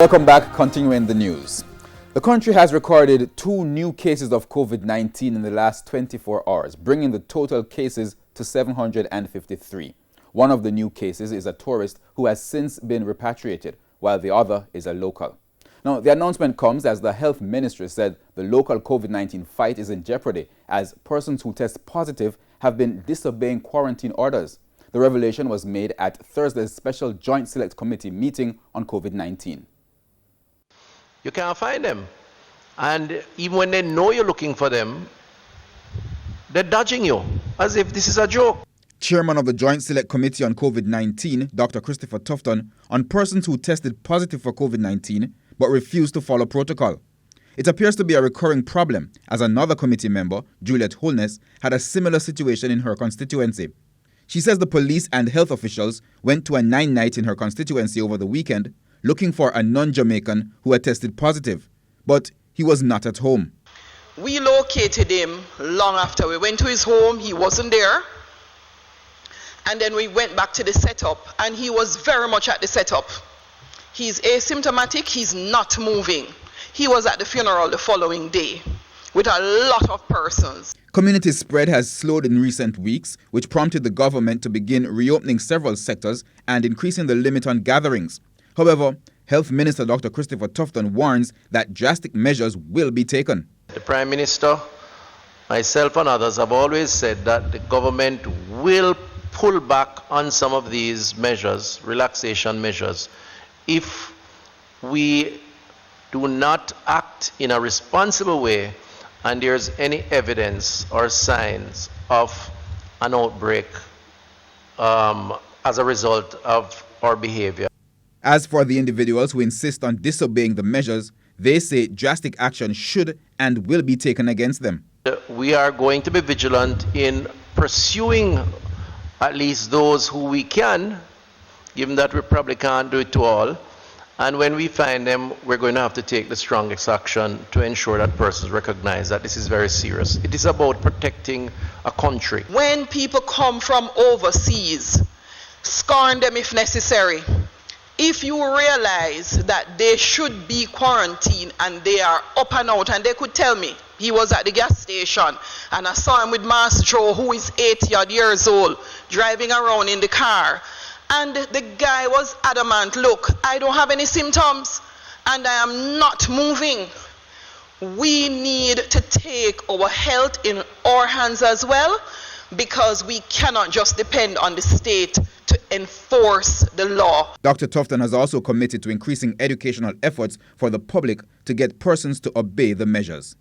Welcome back. Continuing the news. The country has recorded 2 new cases of COVID-19 in the last 24 hours, bringing the total cases to 753. One of the new cases is a tourist who has since been repatriated, while the other is a local. Now, the announcement comes as the health ministry said the local COVID-19 fight is in jeopardy as persons who test positive have been disobeying quarantine orders. The revelation was made at Thursday's special Joint Select Committee meeting on COVID-19. You can't find them. And even when they know you're looking for them, they're dodging you as if this is a joke. Chairman of the Joint Select Committee on COVID-19, Dr. Christopher Tufton, on persons who tested positive for COVID-19 but refused to follow protocol. It appears to be a recurring problem as another committee member, Juliet Holness, had a similar situation in her constituency. She says the police and health officials went to a 9-night in her constituency over the weekend looking for a non-Jamaican who had tested positive, but he was not at home. We located him long after we went to his home. He wasn't there. And then we went back to the setup, and he was very much at the setup. He's asymptomatic, he's not moving. He was at the funeral the following day with a lot of persons. Community spread has slowed in recent weeks, which prompted the government to begin reopening several sectors and increasing the limit on gatherings. However, Health Minister Dr. Christopher Tufton warns that drastic measures will be taken. The Prime Minister, myself and others have always said that the government will pull back on some of these measures, relaxation measures, if we do not act in a responsible way and there's any evidence or signs of an outbreak as a result of our behavior. As for the individuals who insist on disobeying the measures, they say drastic action should and will be taken against them. We are going to be vigilant in pursuing at least those who we can, given that we probably can't do it to all. And when we find them, we're going to have to take the strongest action to ensure that persons recognize that this is very serious. It is about protecting a country. When people come from overseas, scorn them if necessary. If you realize that they should be quarantined and they are up and out, and they could tell me, he was at the gas station and I saw him with Master Joe, who is 80 years old, driving around in the car. And the guy was adamant, look, I don't have any symptoms and I am not moving. We need to take our health in our hands as well, because we cannot just depend on the state to enforce the law. Dr. Tufton has also committed to increasing educational efforts for the public to get persons to obey the measures.